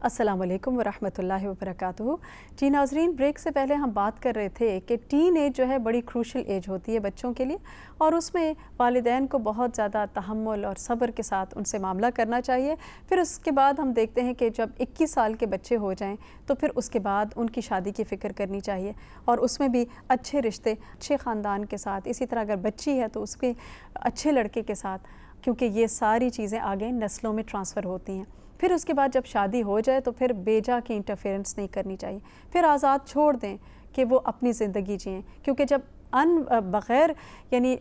अस्सलाम वालेकुम वरहमतुल्लाहि वबरकातुहू। जी नाज़रीन, ब्रेक से पहले हम बात कर रहे थे कि टीन एज जो है बड़ी क्रूशल एज होती है बच्चों के लिए, और उसमें वालिदैन को बहुत ज़्यादा तहम्मुल और सब्र के साथ उनसे मामला करना चाहिए। फिर उसके बाद हम देखते हैं कि जब 21 साल के बच्चे हो जाएं तो फिर उसके बाद उनकी शादी की फ़िक्र करनी चाहिए, और उसमें भी अच्छे रिश्ते, अच्छे ख़ानदान के साथ। इसी तरह अगर बच्ची है तो उसके अच्छे लड़के के साथ, क्योंकि ये सारी चीज़ें आगे नस्लों में ट्रांसफ़र होती हैं। फिर उसके बाद जब शादी हो जाए तो फिर बेजा की इंटरफेरेंस नहीं करनी चाहिए, फिर आज़ाद छोड़ दें कि वो अपनी ज़िंदगी जिएँ। क्योंकि जब बग़ैर यानी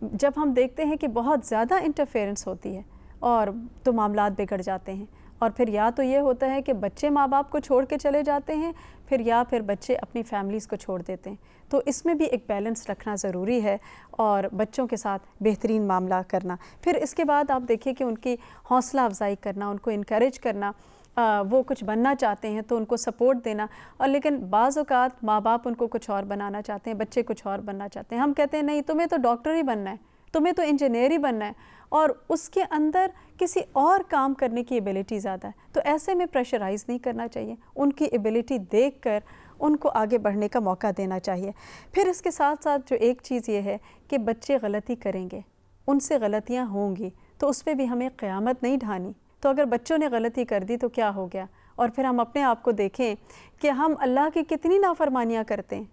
जब हम देखते हैं कि बहुत ज़्यादा इंटरफेरेंस होती है और तो मामलात बिगड़ जाते हैं, और फिर या तो ये होता है कि बच्चे माँ बाप को छोड़ के चले जाते हैं, फिर बच्चे अपनी फैमिलीज़ को छोड़ देते हैं। तो इसमें भी एक बैलेंस रखना ज़रूरी है और बच्चों के साथ बेहतरीन मामला करना। फिर इसके बाद आप देखिए कि उनकी हौसला अफजाई करना, उनको इनकरेज करना, वो कुछ बनना चाहते हैं तो उनको सपोर्ट देना। और लेकिन बाज़ औक़ात माँ बाप उनको कुछ और बनाना चाहते हैं, बच्चे कुछ और बनना चाहते हैं। हम कहते हैं नहीं, तुम्हें तो डॉक्टर ही बनना है, तुम्हें तो इंजीनियर ही बनना है, और उसके अंदर किसी और काम करने की एबिलिटी ज़्यादा है। तो ऐसे में प्रेशराइज़ नहीं करना चाहिए, उनकी एबिलिटी देखकर उनको आगे बढ़ने का मौका देना चाहिए। फिर इसके साथ साथ जो एक चीज़ ये है कि बच्चे गलती करेंगे, उनसे गलतियाँ होंगी, तो उस पर भी हमें क़यामत नहीं ढानी। तो अगर बच्चों ने गलती कर दी तो क्या हो गया, और फिर हम अपने आप को देखें कि हम अल्लाह की कितनी नाफरमानियाँ करते हैं,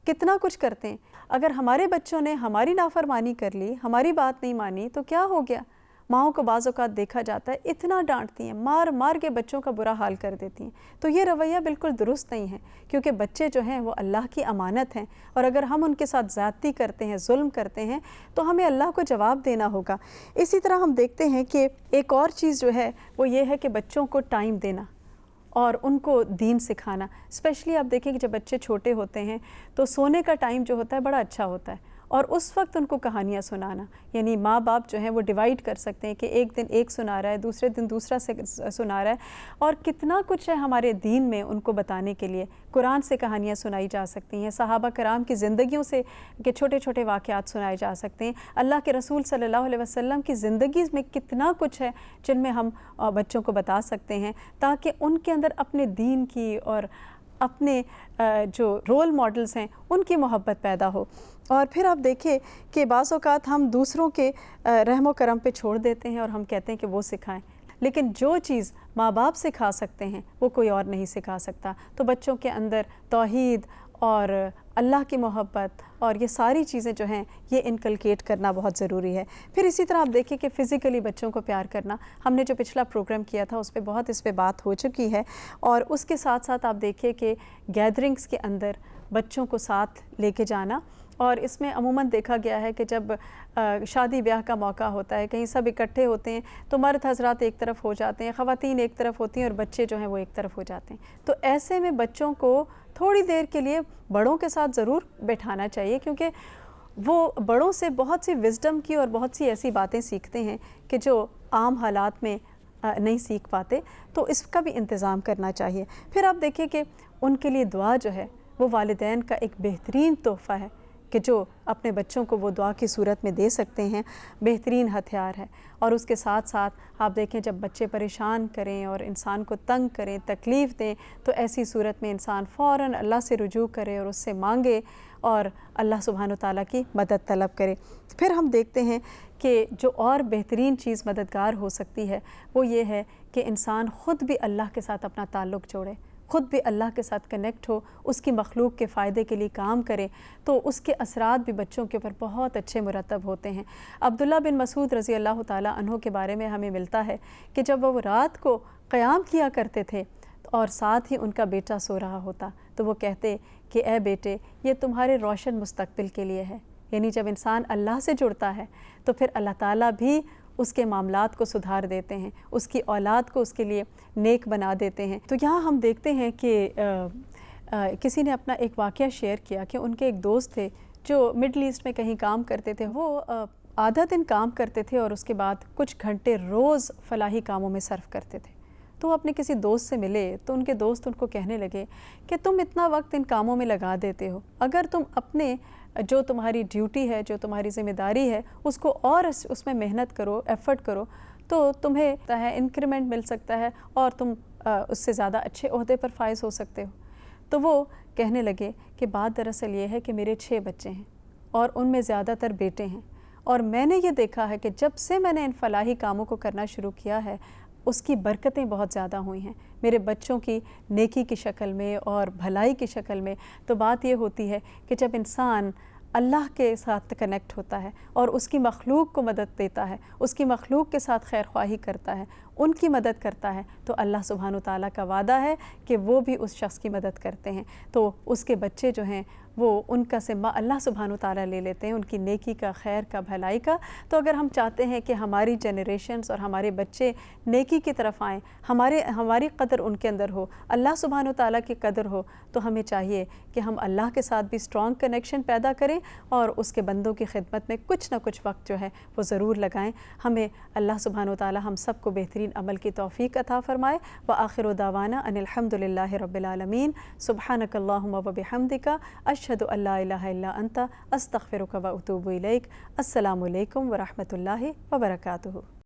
कितना कुछ करते हैं। अगर हमारे बच्चों ने हमारी नाफरमानी कर ली, हमारी बात नहीं मानी, तो क्या हो गया। माँओं को बाज़ औक़ात देखा जाता है इतना डांटती हैं, मार मार के बच्चों का बुरा हाल कर देती हैं। तो ये रवैया बिल्कुल दुरुस्त नहीं है, क्योंकि बच्चे जो हैं वो अल्लाह की अमानत हैं, और अगर हम उनके साथ ज़्यादती करते हैं, जुल्म करते हैं, तो हमें अल्लाह को जवाब देना होगा। इसी तरह हम देखते हैं कि एक और चीज़ जो है वो ये है कि बच्चों को टाइम देना और उनको दीन सिखाना। स्पेशली आप देखिए कि जब बच्चे छोटे होते हैं तो सोने का टाइम जो होता है बड़ा अच्छा होता है, और उस वक्त उनको कहानियाँ सुनाना, यानी माँ बाप जो हैं वो डिवाइड कर सकते हैं कि एक दिन एक सुना रहा है, दूसरे दिन दूसरा से सुना रहा है, और कितना कुछ है हमारे दीन में उनको बताने के लिए। कुरान से कहानियाँ सुनाई जा सकती हैं, सहाबा कराम की ज़िंदगियों से के छोटे छोटे वाक़यात सुनाए जा सकते हैं। अल्लाह के रसूल सल्लल्लाहु अलैहि वसल्लम की ज़िंदगी में कितना कुछ है जिनमें हम बच्चों को बता सकते हैं, ताकि उनके अंदर अपने दीन की और अपने जो रोल मॉडल्स हैं उनकी मोहब्बत पैदा हो। और फिर आप देखिए कि बाज़ औक़ात हम दूसरों के रहम करम पे छोड़ देते हैं और हम कहते हैं कि वो सिखाएं, लेकिन जो चीज़ माँ बाप सिखा सकते हैं वो कोई और नहीं सिखा सकता। तो बच्चों के अंदर तौहीद और अल्लाह की मोहब्बत और ये सारी चीज़ें जो हैं ये इनकलकेट करना बहुत ज़रूरी है। फिर इसी तरह आप देखिए कि फ़िज़िकली बच्चों को प्यार करना, हमने जो पिछला प्रोग्राम किया था उस पे बहुत इस पे बात हो चुकी है, और उसके साथ साथ आप देखिए कि गैदरिंग्स के अंदर बच्चों को साथ लेके जाना। और इसमें अमूमन देखा गया है कि जब शादी ब्याह का मौका होता है, कहीं सब इकट्ठे होते हैं, तो मर्द हज़रात एक तरफ हो जाते हैं, ख़वातीन एक तरफ होती हैं, और बच्चे जो हैं वो एक तरफ हो जाते हैं। तो ऐसे में बच्चों को थोड़ी देर के लिए बड़ों के साथ ज़रूर बैठाना चाहिए, क्योंकि वो बड़ों से बहुत सी विज़डम की और बहुत सी ऐसी बातें सीखते हैं कि जो आम हालात में नहीं सीख पाते। तो इसका भी इंतज़ाम करना चाहिए। फिर आप देखिए कि उनके लिए दुआ जो है वो वालिदैन का एक बेहतरीन तोहफ़ा है कि जो अपने बच्चों को वो दुआ की सूरत में दे सकते हैं, बेहतरीन हथियार है। और उसके साथ साथ आप देखें जब बच्चे परेशान करें और इंसान को तंग करें, तकलीफ़ दें, तो ऐसी सूरत में इंसान फ़ौरन अल्लाह से रुजू करे और उससे मांगे और अल्लाह सुब्हान व तआला की मदद तलब करे। फिर हम देखते हैं कि जो और बेहतरीन चीज़ मददगार हो सकती है वो ये है कि इंसान ख़ुद भी अल्लाह के साथ अपना ताल्लुक़ जोड़े, ख़ुद भी अल्लाह के साथ कनेक्ट हो, उसकी मखलूक के फ़ायदे के लिए काम करे, तो उसके असरात भी बच्चों के ऊपर बहुत अच्छे मुरतब होते हैं। अब्दुल्ला बिन मसूद रज़ी अल्लाह ताला अन्हु के बारे में हमें मिलता है कि जब वो रात को क़याम किया करते थे और साथ ही उनका बेटा सो रहा होता, तो वो कहते कि ए बेटे, ये तुम्हारे रोशन मुस्तक़बिल के लिए है। यानी जब इंसान अल्लाह से जुड़ता है तो फिर अल्लाह ताला भी उसके मामलात को सुधार देते हैं, उसकी औलाद को उसके लिए नेक बना देते हैं। तो यहाँ हम देखते हैं कि किसी ने अपना एक वाक़या शेयर किया कि उनके एक दोस्त थे जो मिडल ईस्ट में कहीं काम करते थे। वो आधा दिन काम करते थे और उसके बाद कुछ घंटे रोज़ फलाही कामों में सर्फ करते थे। तो वो अपने किसी दोस्त से मिले तो उनके दोस्त उनको कहने लगे कि तुम इतना वक्त इन कामों में लगा देते हो, अगर तुम अपने जो तुम्हारी ड्यूटी है, जो तुम्हारी ज़िम्मेदारी है, उसको और उसमें मेहनत करो, एफ़र्ट करो, तो तुम्हें इंक्रीमेंट मिल सकता है और तुम اس سے زیادہ اچھے عہدے پر فائز ہو سکتے ہو۔ تو وہ کہنے لگے کہ بات دراصل یہ ہے کہ میرے 6 بچے ہیں اور ان میں زیادہ تر بیٹے ہیں، اور میں نے یہ دیکھا ہے کہ جب سے میں نے ان فلاحی کاموں کو کرنا شروع کیا ہے اس کی برکتیں بہت زیادہ ہوئی ہیں میرے بچوں کی نیکی کی شکل میں اور بھلائی کی شکل میں۔ تو بات یہ ہوتی ہے کہ جب انسان اللہ کے ساتھ کنیکٹ ہوتا ہے اور اس کی مخلوق کو مدد دیتا ہے، اس کی مخلوق کے ساتھ خیر خواہی کرتا ہے، ان کی مدد کرتا ہے، تو اللہ سبحانہ وتعالیٰ کا وعدہ ہے کہ وہ بھی اس شخص کی مدد کرتے ہیں۔ تو اس کے بچے جو ہیں وہ ان کا ذمہ اللہ سبحانہ وتعالیٰ لے لیتے ہیں، ان کی نیکی کا، خیر کا، بھلائی کا۔ تو اگر ہم چاہتے ہیں کہ ہماری جنریشنز اور ہمارے بچے نیکی کی طرف آئیں، ہماری قدر ان کے اندر ہو، اللہ سبحانہ وتعالیٰ کی قدر ہو، تو ہمیں چاہیے کہ ہم اللہ کے ساتھ بھی اسٹرانگ کنیکشن پیدا کریں اور اس کے بندوں کی خدمت میں کچھ نہ کچھ وقت جو ہے وہ ضرور لگائیں۔ ہمیں اللہ سبحانہ وتعالیٰ ہم سب کو بہترین عمل کی توفیق عطا فرمائے۔ وآخر دعوانا ان الحمد للہ رب العالمین۔ سبحانک اللہم وبحمدک، اشہد ان لا الہ الا انت، استغفرک واتوب الیک۔ السلام علیکم ورحمۃ اللہ وبرکاتہ۔